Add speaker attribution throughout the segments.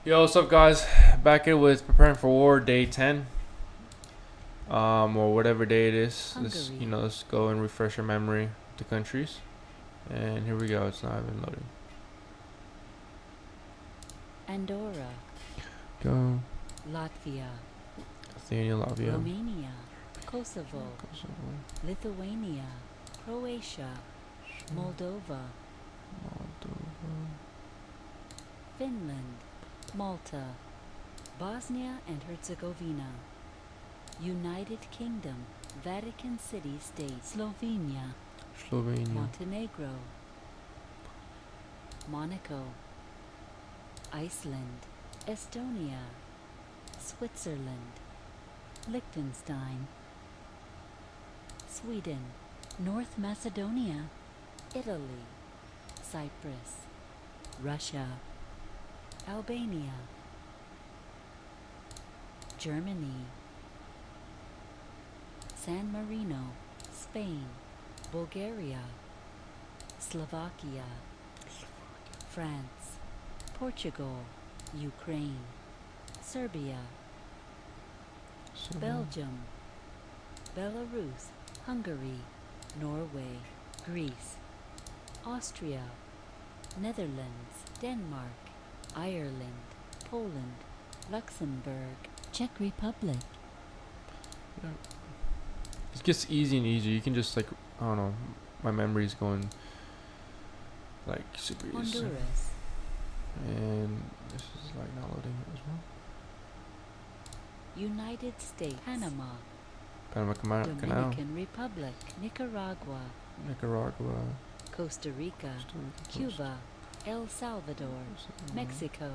Speaker 1: Yo, what's up, guys? Back in with preparing for war, day 10, or whatever day it is. Let's go and refresh your memory to countries. And here we go. It's not even loading.
Speaker 2: Andorra.
Speaker 1: Go.
Speaker 2: Latvia.
Speaker 1: Lithuania, Latvia.
Speaker 2: Romania. Kosovo. Lithuania. Croatia. Moldova. Finland. Malta. Bosnia and Herzegovina. United Kingdom. Vatican City State. Slovenia. Montenegro. Monaco. Iceland. Estonia. Switzerland. Liechtenstein. Sweden. North Macedonia. Italy. Cyprus. Russia. Albania. Germany. San Marino. Spain. Bulgaria. Slovakia. France. Portugal. Ukraine. Serbia. Belgium. Belarus. Hungary. Norway. Greece. Austria. Netherlands. Denmark. Ireland. Poland. Luxembourg. Czech Republic.
Speaker 1: Yeah. It gets easy and easier. You can just I don't know. My memory's going super easy.
Speaker 2: Honduras.
Speaker 1: And this is not loading as well.
Speaker 2: United States. Panama.
Speaker 1: Panama Canal.
Speaker 2: Dominican Republic. Nicaragua. Costa Rica. Cuba. El Salvador. Mexico.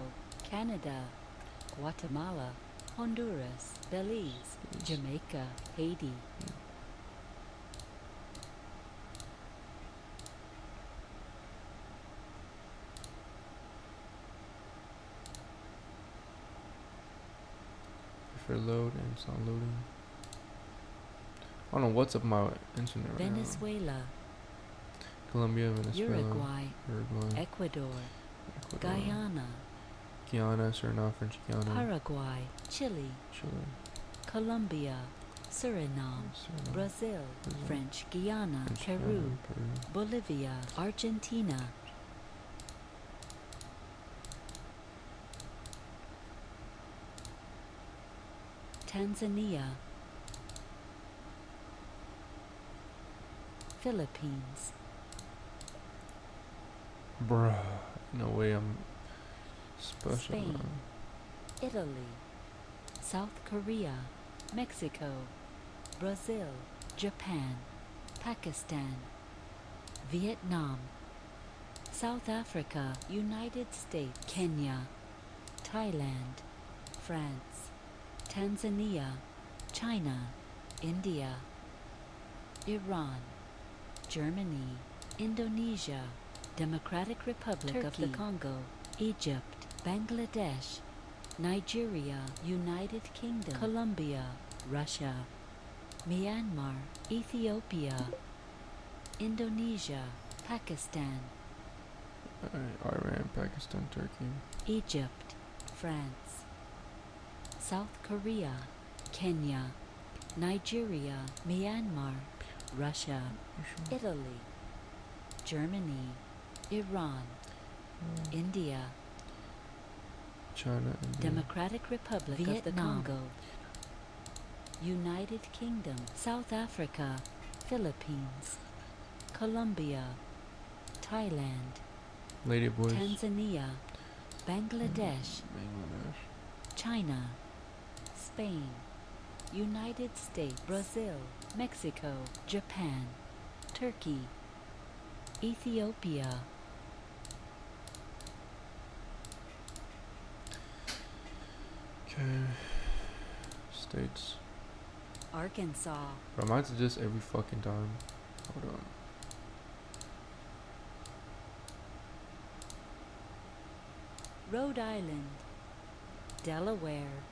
Speaker 2: Canada. Guatemala. Honduras. Belize. Jamaica. Haiti.
Speaker 1: For load and it's not loading. I don't know what's up my internet right
Speaker 2: Venezuela.
Speaker 1: now. Colombia, Venezuela,
Speaker 2: Uruguay. Ecuador. Guyana.
Speaker 1: Suriname, French Guiana.
Speaker 2: Paraguay. Chile. Colombia. Suriname. Brazil. French Guiana. Peru. Bolivia. Argentina. Tanzania. Philippines.
Speaker 1: Bruh, no way I'm special.
Speaker 2: Spain. Italy. South Korea. Mexico. Brazil. Japan. Pakistan. Vietnam. South Africa. United States. Kenya. Thailand. France. Tanzania. China. India. Iran. Germany. Indonesia. Democratic Republic Turkey. Of the Congo. Egypt. Bangladesh. Nigeria. United Kingdom. Colombia. Russia. Myanmar. Ethiopia. Indonesia. Pakistan.
Speaker 1: Iran, Pakistan, Turkey.
Speaker 2: Egypt. France. South Korea. Kenya. Nigeria. Myanmar. Russia. Italy. Germany. Iran. India.
Speaker 1: China.
Speaker 2: Democratic Republic Vietnam. Of the Congo. United Kingdom. South Africa. Philippines. Colombia. Thailand.
Speaker 1: Lady Boys.
Speaker 2: Tanzania. Bangladesh. China. Spain. United States. Brazil. Mexico. Japan. Turkey. Ethiopia.
Speaker 1: Okay. States.
Speaker 2: Arkansas.
Speaker 1: Bro, mine's just every fucking time. Hold on.
Speaker 2: Rhode Island. Delaware.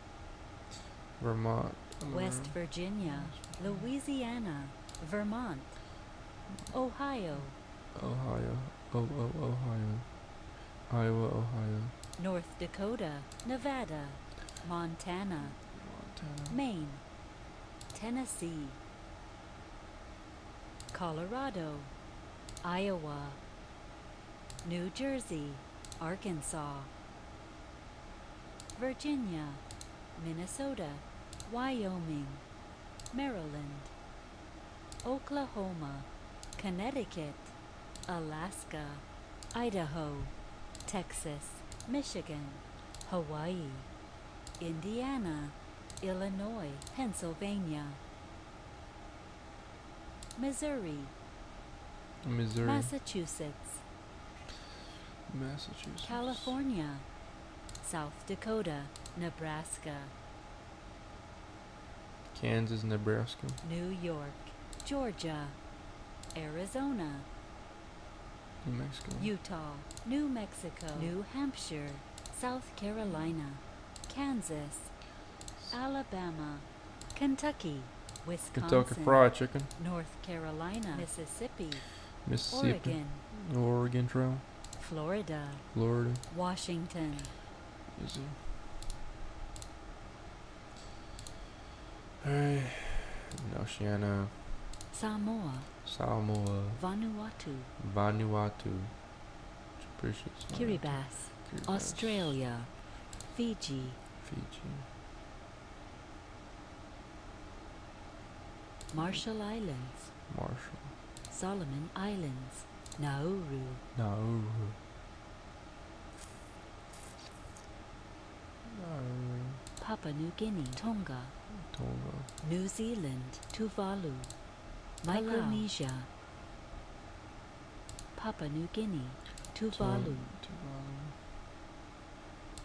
Speaker 1: Vermont.
Speaker 2: West Virginia. Louisiana. Vermont. Ohio.
Speaker 1: Ohio. Ohio. Iowa, Ohio.
Speaker 2: North Dakota, Nevada, Montana,
Speaker 1: Montana.
Speaker 2: Maine, Tennessee, Colorado, Iowa, New Jersey, Arkansas, Virginia, Minnesota, Wyoming, Maryland, Oklahoma, Connecticut, Alaska, Idaho, Texas, Michigan, Hawaii, Indiana, Illinois, Pennsylvania, Missouri,
Speaker 1: Missouri.
Speaker 2: Massachusetts,
Speaker 1: Massachusetts.
Speaker 2: California, South Dakota, Nebraska,
Speaker 1: Kansas, Nebraska.
Speaker 2: New York, Georgia, Arizona,
Speaker 1: New Mexico.
Speaker 2: Utah, New Mexico, New Hampshire, South Carolina, Kansas, Alabama, Kentucky, Wisconsin,
Speaker 1: Kentucky Fried Chicken.
Speaker 2: North Carolina, Mississippi,
Speaker 1: Mississippi.
Speaker 2: Oregon,
Speaker 1: Oregon Trail.
Speaker 2: Florida,
Speaker 1: Florida.
Speaker 2: Washington,
Speaker 1: Easy. Alright. Oceania.
Speaker 2: Samoa,
Speaker 1: Samoa.
Speaker 2: Vanuatu,
Speaker 1: Vanuatu. Precious.
Speaker 2: Kiribati, Australia, Fiji,
Speaker 1: Fiji.
Speaker 2: Marshall Islands,
Speaker 1: Marshall.
Speaker 2: Solomon Islands, Nauru,
Speaker 1: Nauru. Nauru.
Speaker 2: Papua New Guinea, Tonga,
Speaker 1: Tonga.
Speaker 2: New Zealand, Tuvalu, Micronesia, Papua New Guinea, Tuvalu,
Speaker 1: Tuvalu.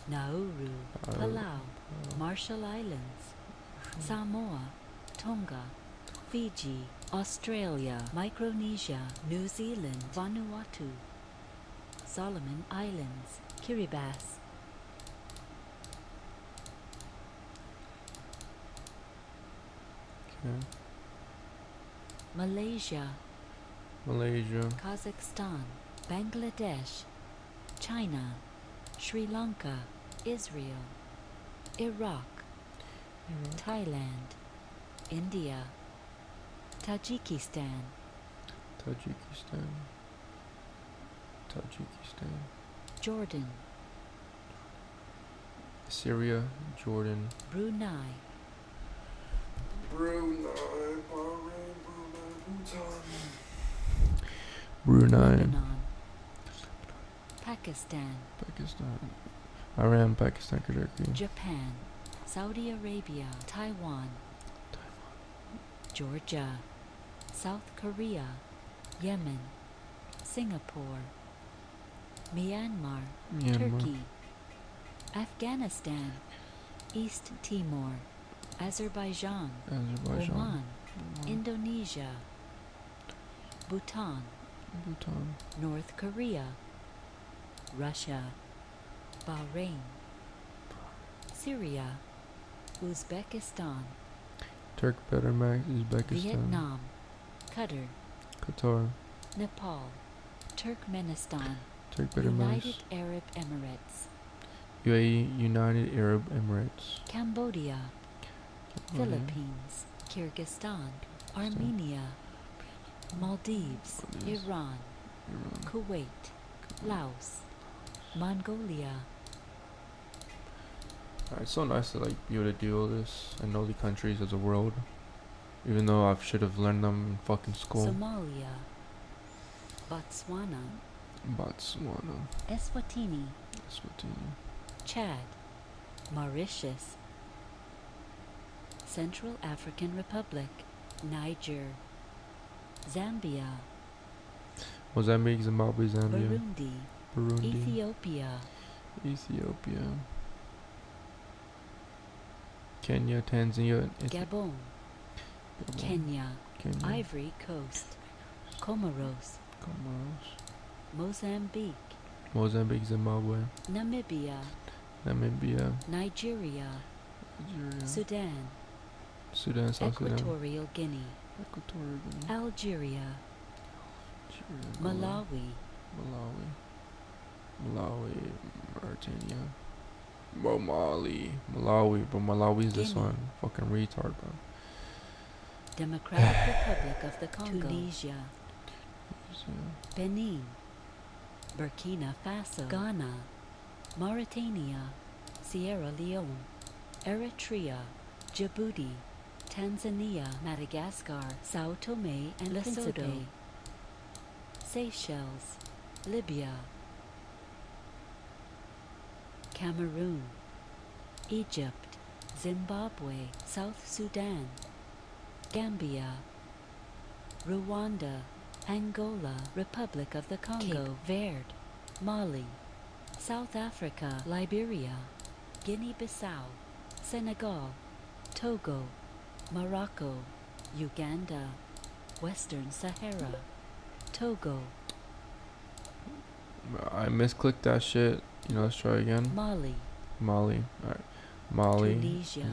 Speaker 2: Nauru,
Speaker 1: Nauru.
Speaker 2: Palau, Marshall Islands, Samoa, Tonga, Fiji, Australia, Micronesia, New Zealand, Vanuatu, Solomon Islands, Kiribati,
Speaker 1: Okay.
Speaker 2: Malaysia,
Speaker 1: Malaysia.
Speaker 2: Kazakhstan, Bangladesh, China, Sri Lanka, Israel, Iraq,
Speaker 1: Iraq.
Speaker 2: Thailand, India, Tajikistan,
Speaker 1: Tajikistan. Tajikistan.
Speaker 2: Jordan,
Speaker 1: Syria. Jordan.
Speaker 2: Brunei,
Speaker 1: Brunei. Bahrain. Brunei.
Speaker 2: Lebanon, Pakistan,
Speaker 1: Pakistan. Iran. Pakistan. Turkey.
Speaker 2: Japan, Saudi Arabia, Taiwan, Georgia, South Korea, Yemen, Singapore, Myanmar,
Speaker 1: Myanmar.
Speaker 2: Turkey, Afghanistan, East Timor, Azerbaijan,
Speaker 1: Azerbaijan.
Speaker 2: Oman,
Speaker 1: Oman.
Speaker 2: Indonesia, Bhutan,
Speaker 1: Bhutan.
Speaker 2: North Korea, Russia, Bahrain, Syria, Uzbekistan,
Speaker 1: Turkmenistan. Uzbekistan.
Speaker 2: Vietnam, Qatar,
Speaker 1: Qatar.
Speaker 2: Nepal, Turkmenistan,
Speaker 1: Turkmenistan.
Speaker 2: United Arab Emirates,
Speaker 1: UAE. United Arab Emirates.
Speaker 2: Cambodia,
Speaker 1: Cambodia.
Speaker 2: Philippines, Kyrgyzstan, Armenia, Maldives,
Speaker 1: Maldives.
Speaker 2: Iran,
Speaker 1: Iran.
Speaker 2: Kuwait, Laos, Mongolia.
Speaker 1: It's so nice to like be able to do all this and know the countries of the world, even though I should have learned them in fucking school.
Speaker 2: Somalia, Botswana,
Speaker 1: Botswana.
Speaker 2: Eswatini,
Speaker 1: Eswatini.
Speaker 2: Chad, Mauritius, Central African Republic, Niger, Zambia,
Speaker 1: Mozambique. Zimbabwe. Zambia.
Speaker 2: Burundi,
Speaker 1: Burundi.
Speaker 2: Ethiopia,
Speaker 1: Ethiopia. Kenya. Tanzania.
Speaker 2: Gabon,
Speaker 1: Gabon,
Speaker 2: Kenya,
Speaker 1: Kenya.
Speaker 2: Ivory Coast, Comoros,
Speaker 1: Comoros.
Speaker 2: Mozambique,
Speaker 1: Mozambique. Zimbabwe.
Speaker 2: Namibia,
Speaker 1: Namibia.
Speaker 2: Nigeria,
Speaker 1: Nigeria.
Speaker 2: Sudan,
Speaker 1: Sudan. South Sudan.
Speaker 2: Equatorial Guinea,
Speaker 1: Equatorial Guinea.
Speaker 2: Algeria,
Speaker 1: Algeria,
Speaker 2: Malawi,
Speaker 1: Malawi. Malawi. Mauritania. Bro, Malawi. Bro, Malawi's this
Speaker 2: Guinea.
Speaker 1: one. Fucking retard, bro.
Speaker 2: Democratic Republic of the Congo, Tunisia,
Speaker 1: So,
Speaker 2: Benin, Burkina Faso, Ghana, Mauritania, Sierra Leone, Eritrea, Djibouti, Tanzania, Madagascar, Sao Tome and Lesotho, Seychelles, Libya, Cameroon, Egypt, Zimbabwe, South Sudan, Gambia, Rwanda, Angola, Republic of the Congo, Cape Verde, Mali, South Africa, Liberia, Guinea-Bissau, Senegal, Togo, Morocco, Uganda, Western Sahara, Togo,
Speaker 1: I misclicked that shit. Let's try again.
Speaker 2: Mali,
Speaker 1: Mali. Alright. Mali.
Speaker 2: Tunisia,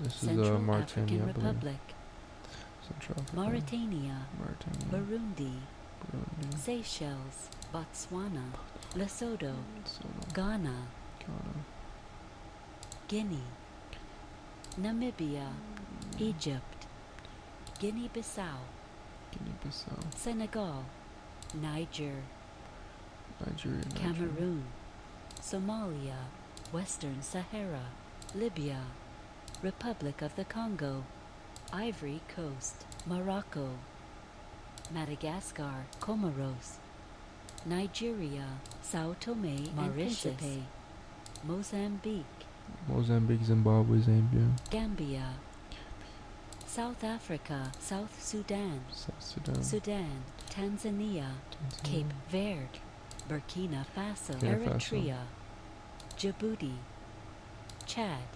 Speaker 1: This is
Speaker 2: Central
Speaker 1: Mauritania,
Speaker 2: African
Speaker 1: I believe.
Speaker 2: Republic,
Speaker 1: Central Africa.
Speaker 2: Mauritania,
Speaker 1: Mauritania.
Speaker 2: Burundi,
Speaker 1: Burundi.
Speaker 2: Seychelles, Botswana, Lesotho,
Speaker 1: Lesotho,
Speaker 2: Ghana,
Speaker 1: Ghana.
Speaker 2: Guinea, Namibia, Egypt, Guinea-Bissau,
Speaker 1: Guinea-Bissau.
Speaker 2: Senegal, Niger,
Speaker 1: Nigeria.
Speaker 2: Cameroon, Somalia, Western Sahara, Libya, Republic of the Congo, Ivory Coast, Morocco, Madagascar, Comoros, Nigeria, Sao Tome and Principe, Mozambique,
Speaker 1: Mozambique, Zimbabwe, Zambia.
Speaker 2: Gambia, South Africa, South Sudan,
Speaker 1: South Sudan.
Speaker 2: Sudan, Tanzania,
Speaker 1: Tanzania.
Speaker 2: Cape Verde, Burkina Faso,
Speaker 1: Burkina Faso.
Speaker 2: Eritrea, Djibouti, Chad,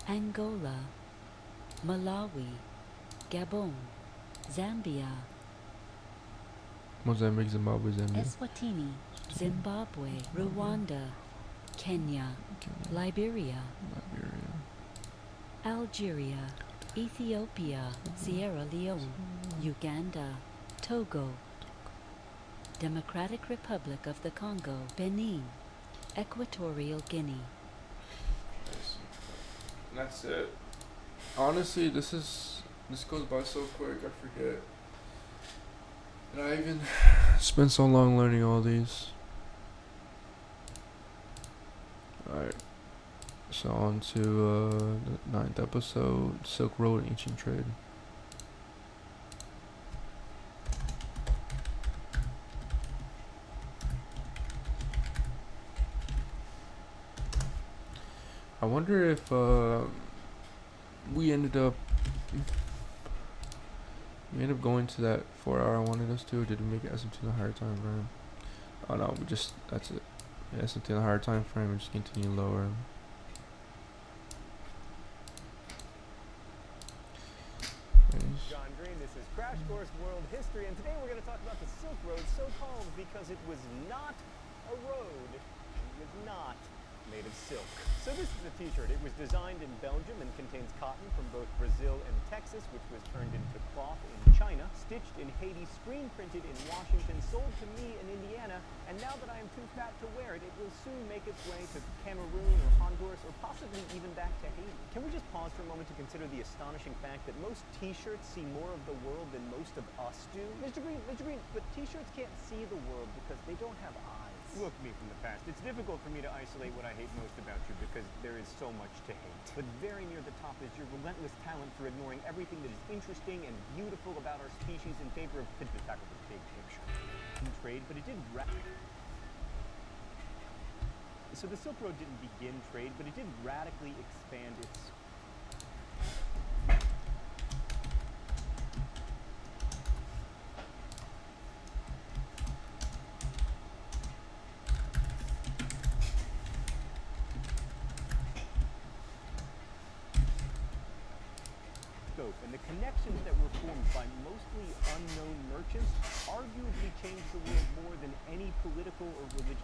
Speaker 2: Angola, Malawi, Gabon, Zambia,
Speaker 1: Mozambique, Zimbabwe, Zambia.
Speaker 2: Eswatini, Zimbabwe, Rwanda, Kenya,
Speaker 1: Kenya,
Speaker 2: Liberia,
Speaker 1: Liberia.
Speaker 2: Algeria, Ethiopia, Sierra Leone, Uganda, Togo, Democratic Republic of the Congo, Benin, Equatorial Guinea.
Speaker 1: That's it. Honestly, this goes by so quick, I forget. And I even spent so long learning all these. Alright. So on to the 9th episode, Silk Road Ancient Trade. I wonder if we ended up going to that 4 hour I wanted us to, or did we make it SMT in a higher time frame? Oh no, that's it. Yeah, SMT in a higher time frame and just continue lower.
Speaker 3: John Green, this is Crash Course World History, and today we're going to talk about the Silk Road, so called because it was not a road, it was not made of silk. So this is a t-shirt. It was designed in Belgium and contains cotton from both Brazil and Texas, which was turned into cloth in China, stitched in Haiti, screen printed in Washington, sold to me in Indiana, and now that I am too fat to wear it, it will soon make its way to Cameroon or Honduras or possibly even back to Haiti. Can we just pause for a moment to consider the astonishing fact that most t-shirts see more of the world than most of us do? Mr. Green, but t-shirts can't see the world because they don't have eyes. Look, me from the past. It's difficult for me to isolate what I hate most about you because there is so much to hate. But very near the top is your relentless talent for ignoring everything that is interesting and beautiful about our species in favor of the tackle the big picture. In trade, but it did So the Silk Road didn't begin trade, but it did radically expand its scope, and the connections that were formed by mostly unknown merchants arguably changed the world more than any political or religious.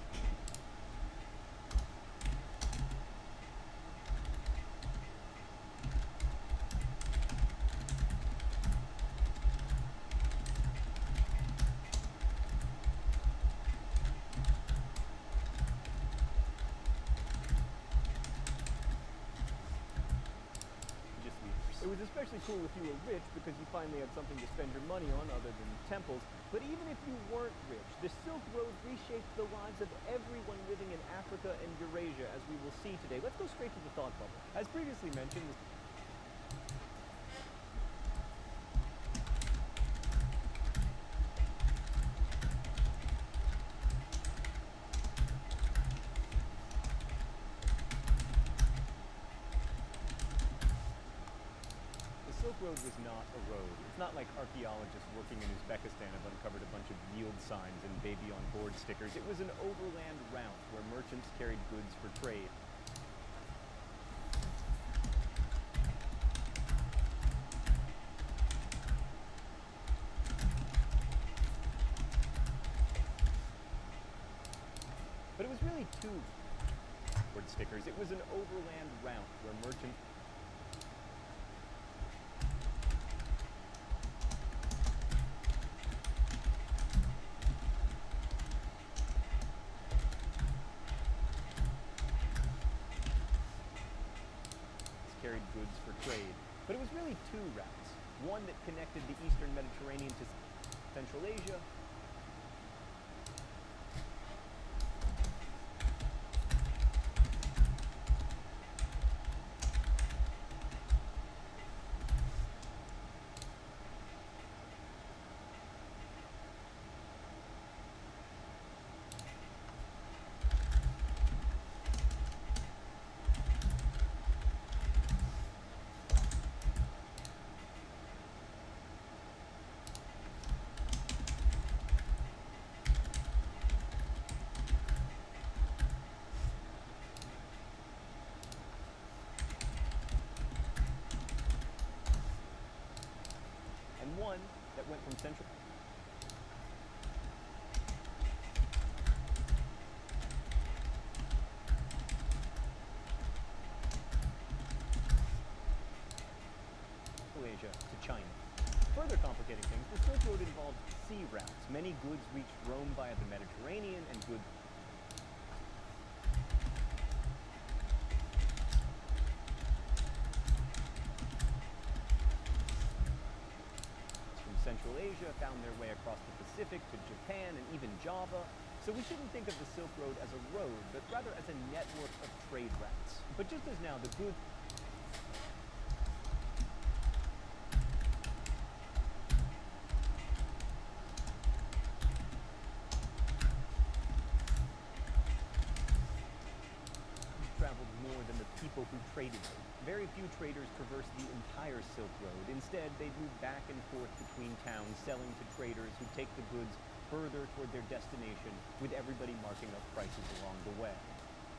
Speaker 3: It was especially cool if you were rich because you finally had something to spend your money on other than temples. But even if you weren't rich, the Silk Road reshaped the lives of everyone living in Africa and Eurasia, as we will see today. Let's go straight to the thought bubble. As previously mentioned, the Silk Road was not a road. It's not like archaeologists working in Uzbekistan have uncovered a bunch of yield signs and baby on board stickers. It was an overland route where merchants carried goods for trade. But it was really two board stickers. It was an overland route where merchants carried goods for trade. But it was really two routes. One that connected the eastern Mediterranean to Central Asia, and one that went from Central Asia to China. Further complicating things, the Silk Road involved sea routes. Many goods reached Rome via the Mediterranean, and goods from Central Asia found their way across the Pacific to Japan and even Java. So we shouldn't think of the Silk Road as a road, but rather as a network of trade routes. But just as now the goods traveled more than the people who traded them. Very few traders traversed the entire Silk Road. Instead, they'd move back and forth between towns, selling to traders who take the goods further toward their destination, with everybody marking up prices along the way.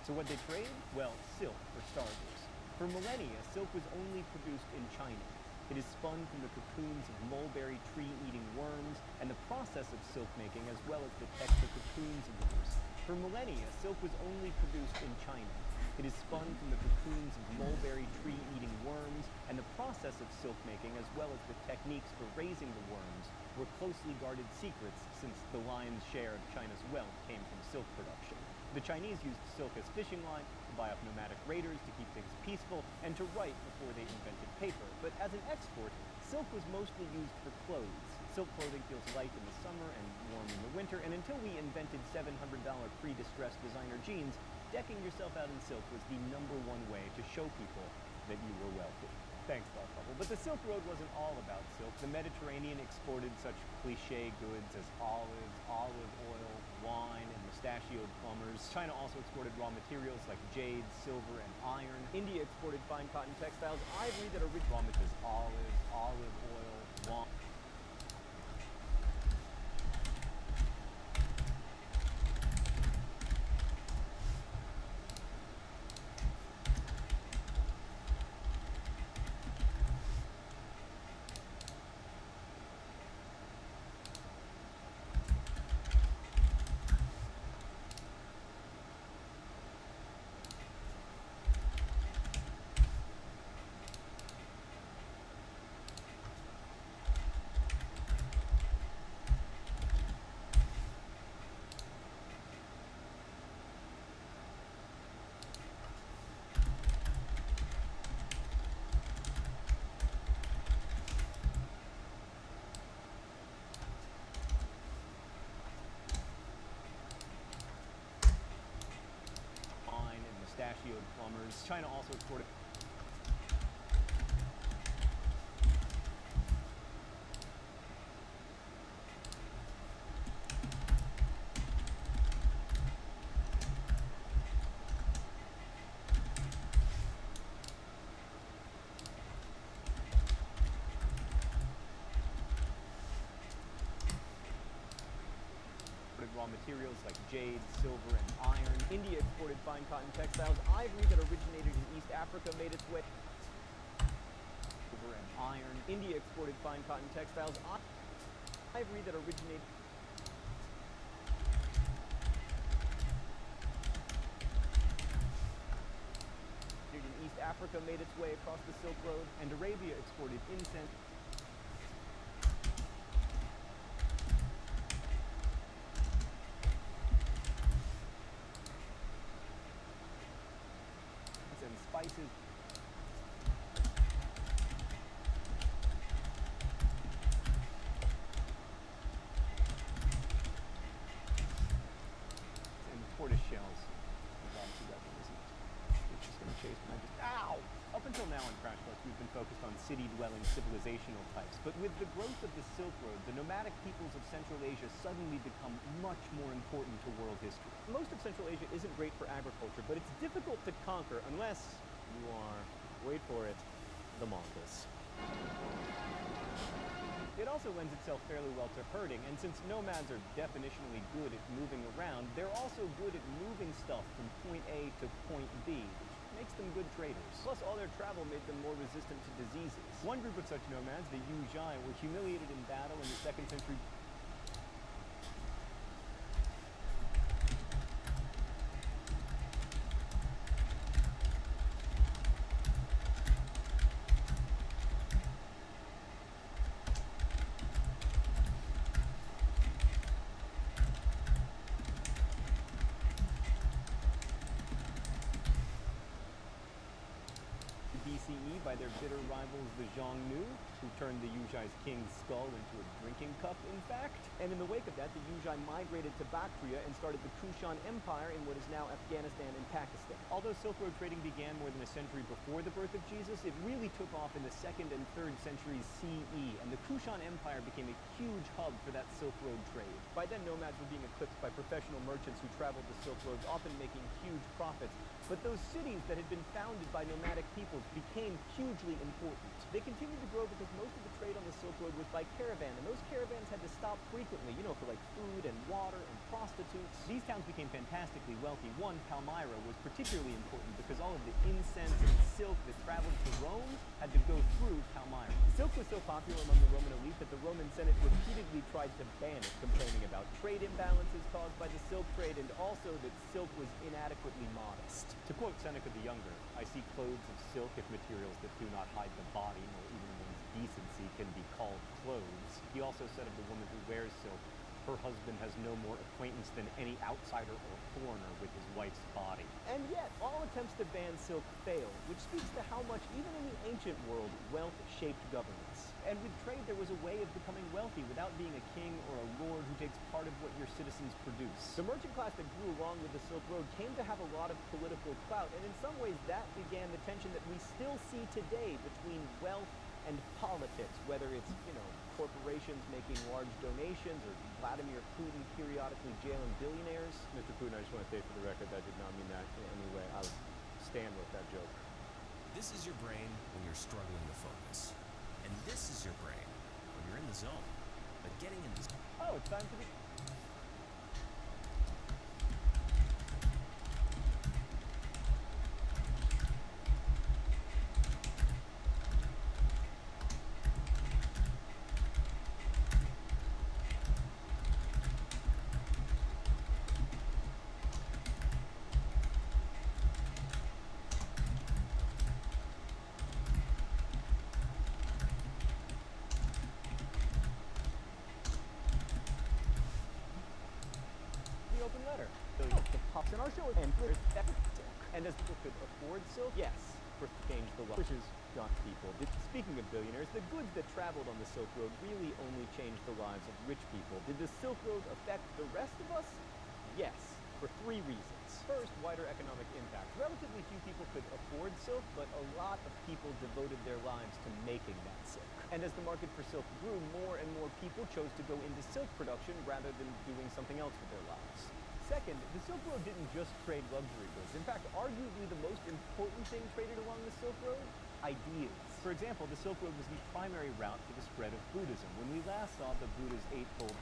Speaker 3: So what'd they trade? Well, silk, for starters. For millennia, silk was only produced in China. It is spun from the cocoons of mulberry tree-eating worms, and the process of silk making, as well as the texture cocoons of worms. For millennia, silk was only produced in China. It is spun from the cocoons of mulberry tree-eating worms, and the process of silk making, as well as the techniques for raising the worms, were closely guarded secrets since the lion's share of China's wealth came from silk production. The Chinese used silk as fishing line, to buy up nomadic raiders to keep things peaceful, and to write before they invented paper. But as an export, silk was mostly used for clothes. Silk clothing feels light in the summer and warm in the winter, and until we invented $700 pre-distressed designer jeans, decking yourself out in silk was the #1 way to show people that you were wealthy. Thanks, Thought Bubble. But the Silk Road wasn't all about silk. The Mediterranean exported such cliché goods as olives, olive oil, wine, and mustachioed plumbers. China also exported raw materials like jade, silver, and iron. India exported fine cotton textiles, ivory that are rich raw materials, olives, olive oil, wine. geode plumbers. China also exported raw materials like jade, silver, and iron. India exported fine cotton textiles. Ivory that originated in East Africa made its way. Silver and iron. India exported fine cotton textiles. Ivory that originated. In East Africa made its way across the Silk Road, and Arabia exported incense. And spices. And tortoise shells. Obviously that one isn't. It's just gonna chase me. Ow! Up until now in Crash Course, we've been focused on city-dwelling civilizational types, but with the growth of the Silk Road, the nomadic peoples of Central Asia suddenly become much more important to world history. Most of Central Asia isn't great for agriculture, but it's difficult to conquer unless you are, wait for it, the Mongols. It also lends itself fairly well to herding, and since nomads are definitionally good at moving around, they're also good at moving stuff from point A to point B, which makes them good traders. Plus, all their travel made them more resistant to diseases. One group of such nomads, the Yuzhai, were humiliated in battle in the 2nd century. BCE by their bitter rivals, the Xiongnu, who turned the Yuzhai's king's skull into a drinking cup, in fact. And in the wake of that, the Yuzhai migrated to Bactria and started the Kushan Empire in what is now Afghanistan and Pakistan. Although Silk Road trading began more than a century before the birth of Jesus, it really took off in the 2nd and 3rd centuries CE, and the Kushan Empire became a huge hub for that Silk Road trade. By then, nomads were being eclipsed by professional merchants who traveled the Silk Roads, often making huge profits. But those cities that had been founded by nomadic peoples became hugely important. They continued to grow because most of the trade on the Silk Road was by caravan, and those caravans had to stop frequently, for like food and water and prostitutes. These towns became fantastically wealthy. One, Palmyra, was particularly important because all of the incense and silk that traveled to Rome had to go through Palmyra. Silk was so popular among the Roman elite that the Roman Senate repeatedly tried to ban it, complaining about trade imbalances caused by the silk trade and also that silk was inadequately modest. To quote Seneca the Younger, I see clothes of silk if materials that do not hide the body nor even one's decency can be called clothes. He also said of the woman who wears silk, her husband has no more acquaintance than any outsider or foreigner with his wife's body. And yet, all attempts to ban silk failed, which speaks to how much, even in the ancient world, wealth shaped governments. And with trade, there was a way of becoming wealthy without being a king or a lord who takes part of what your citizens produce. The merchant class that grew along with the Silk Road came to have a lot of political clout, and in some ways that began the tension that we still see today between wealth and politics, whether it's, corporations making large donations or Vladimir Putin periodically jailing billionaires. Mr. Putin, I just want to say for the record that I did not mean that in any way. I'll stand with that joke.
Speaker 4: This is your brain when you're struggling to focus. And this is your brain when you're in the zone. But getting in the zone.
Speaker 3: Oh, it's time to be... open letter. So the pops in our show and as people could afford silk, yes, for change the law, which is young people. Speaking of billionaires, the goods that traveled on the Silk Road really only changed the lives of rich people. Did the Silk Road affect the rest of us? Yes, for three reasons. First, wider economic impact. Relatively few people could afford silk, but a lot of people devoted their lives to making that silk. And as the market for silk grew, more and more people chose to go into silk production rather than doing something else with their lives. Second, the Silk Road didn't just trade luxury goods. In fact, arguably the most important thing traded along the Silk Road? Ideas. For example, the Silk Road was the primary route for the spread of Buddhism. When we last saw the Buddha's Eightfold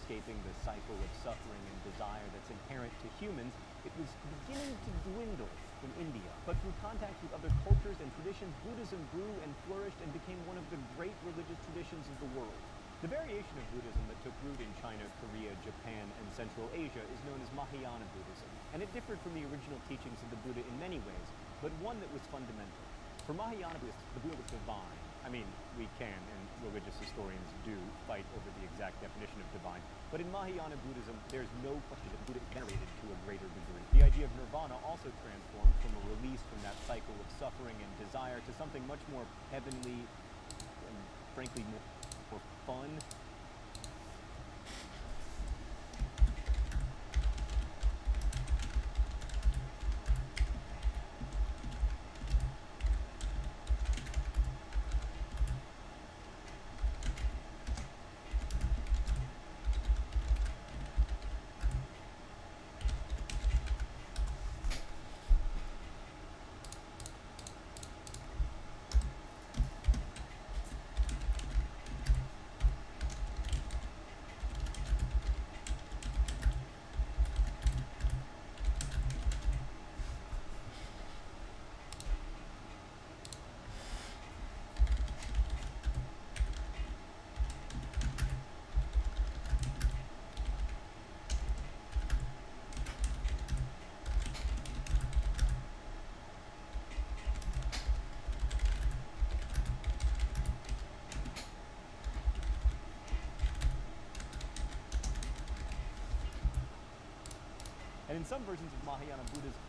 Speaker 3: escaping the cycle of suffering and desire that's inherent to humans, it was beginning to dwindle in India. But through contact with other cultures and traditions, Buddhism grew and flourished and became one of the great religious traditions of the world. The variation of Buddhism that took root in China, Korea, Japan, and Central Asia is known as Mahayana Buddhism, and it differed from the original teachings of the Buddha in many ways, but one that was fundamental. For Mahayana Buddhists, the Buddha was divine. I mean, we can, and religious historians do, fight over the exact definition of divine. But in Mahayana Buddhism, there's no question that Buddha is venerated to a greater degree. The idea of nirvana also transformed from a release from that cycle of suffering and desire to something much more heavenly and, frankly, more fun. And in some versions of Mahayana Buddhism,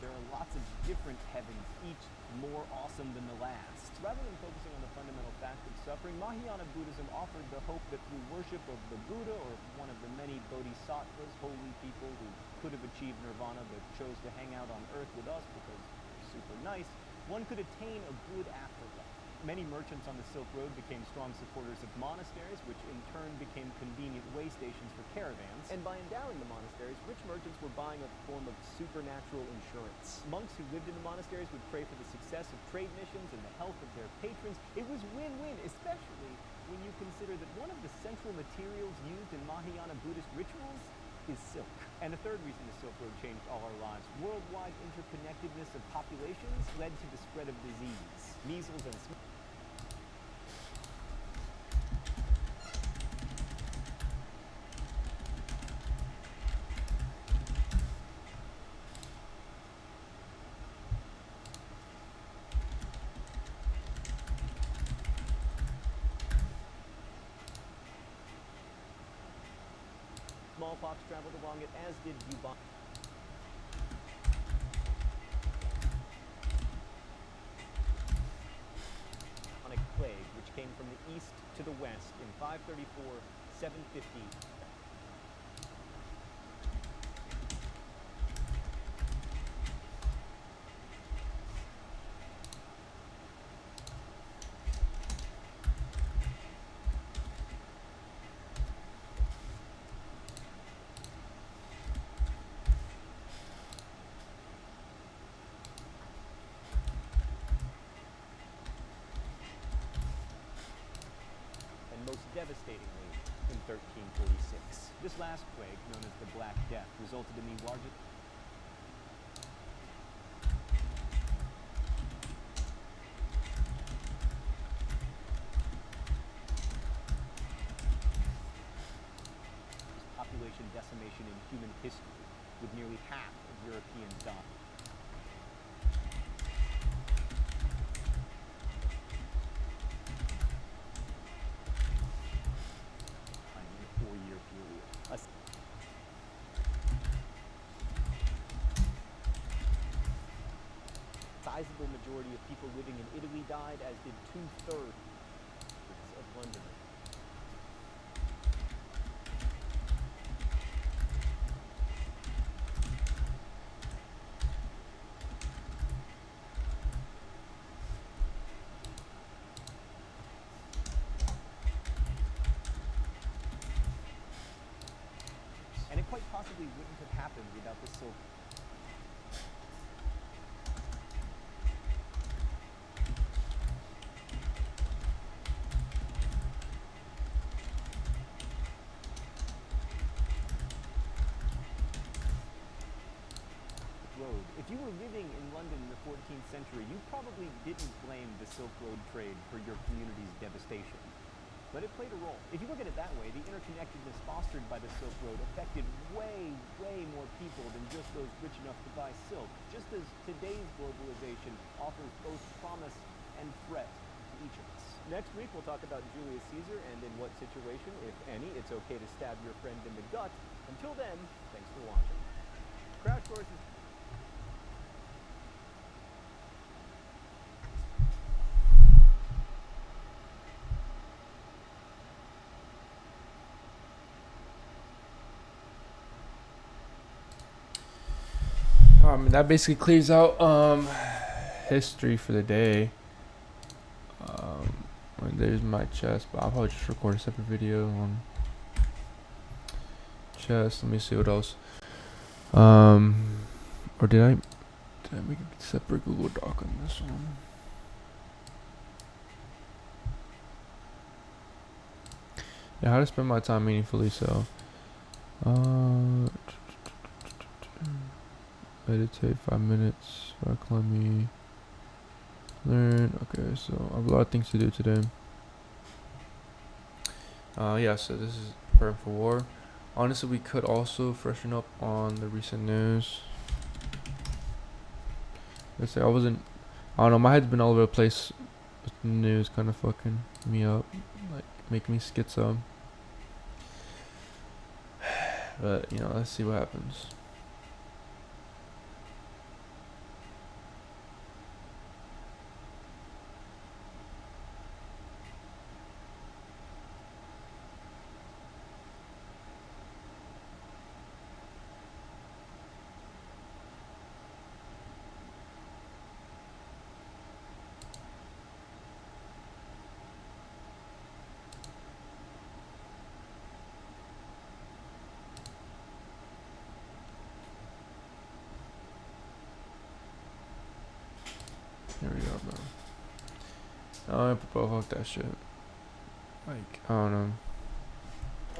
Speaker 3: there are lots of different heavens, each more awesome than the last. Rather than focusing on the fundamental fact of suffering, Mahayana Buddhism offered the hope that through worship of the Buddha, or one of the many bodhisattvas, holy people who could have achieved nirvana but chose to hang out on earth with us because they're super nice, one could attain a good afterlife. Many merchants on the Silk Road became strong supporters of monasteries, which in turn became convenient way stations for caravans. And by endowing the monasteries, rich merchants were buying a form of supernatural insurance. Monks who lived in the monasteries would pray for the success of trade missions and the health of their patrons. It was win-win, especially when you consider that one of the central materials used in Mahayana Buddhist rituals is silk. And a third reason the Silk Road changed all our lives: worldwide interconnectedness of populations led to the spread of disease. Measles and smallpox traveled along it, as did bubonic plague, which came from the east to the west in 534, 750. Most devastatingly in 1346. This last plague, known as the Black Death, resulted in the largest decimation in human history, with nearly half of Europeans dying. In a 4-year period. A sizable majority of people living in Italy died, as did 2/3 of Londoners. And it quite possibly wouldn't have happened without the Silk. Road. If you were living in London in the 14th century, you probably didn't blame the Silk Road trade for your community's devastation. But it played a role. If you look at it that way, the interconnectedness fostered by the Silk Road affected way more people than just those rich enough to buy silk, just as today's globalization offers both promise and threat to each of us. Next week, we'll talk about Julius Caesar and in what situation, if any, it's okay to stab your friend in the gut. Until then, thanks for watching. Crash Course is
Speaker 1: That basically clears out history for the day. There's my chess, but I'll probably just record a separate video on chess. Let me see what else. Or did I make a separate Google Doc on this one? Yeah, how to spend my time meaningfully. So, meditate 5 minutes. Let me learn. Okay, so I have a lot of things to do today. Yeah, so this is preparing for war. Honestly, we could also freshen up on the recent news. Let's say I don't know, my head's been all over the place with the news, kind of fucking me up, like making me schizo. But, you know, let's see what happens. Here we go, bro. Oh, fuck that shit. Like, I don't know.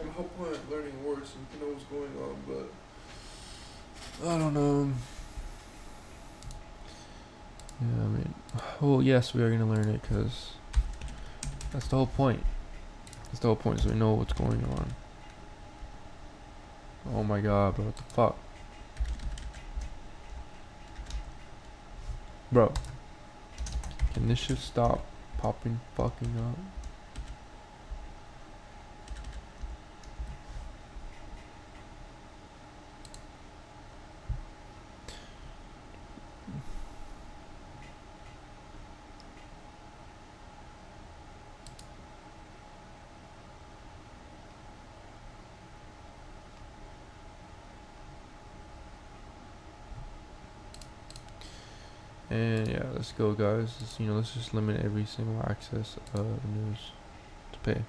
Speaker 1: I'm hoping at learning words so we can know what's going on, but I don't know. Yeah, I mean, well, yes, we are gonna learn it because that's the whole point. That's the whole point, so we know what's going on. Oh my god, bro, what the fuck? Bro, can this shit stop popping fucking up? And yeah, let's go, guys. Let's just limit every single access of news to pay.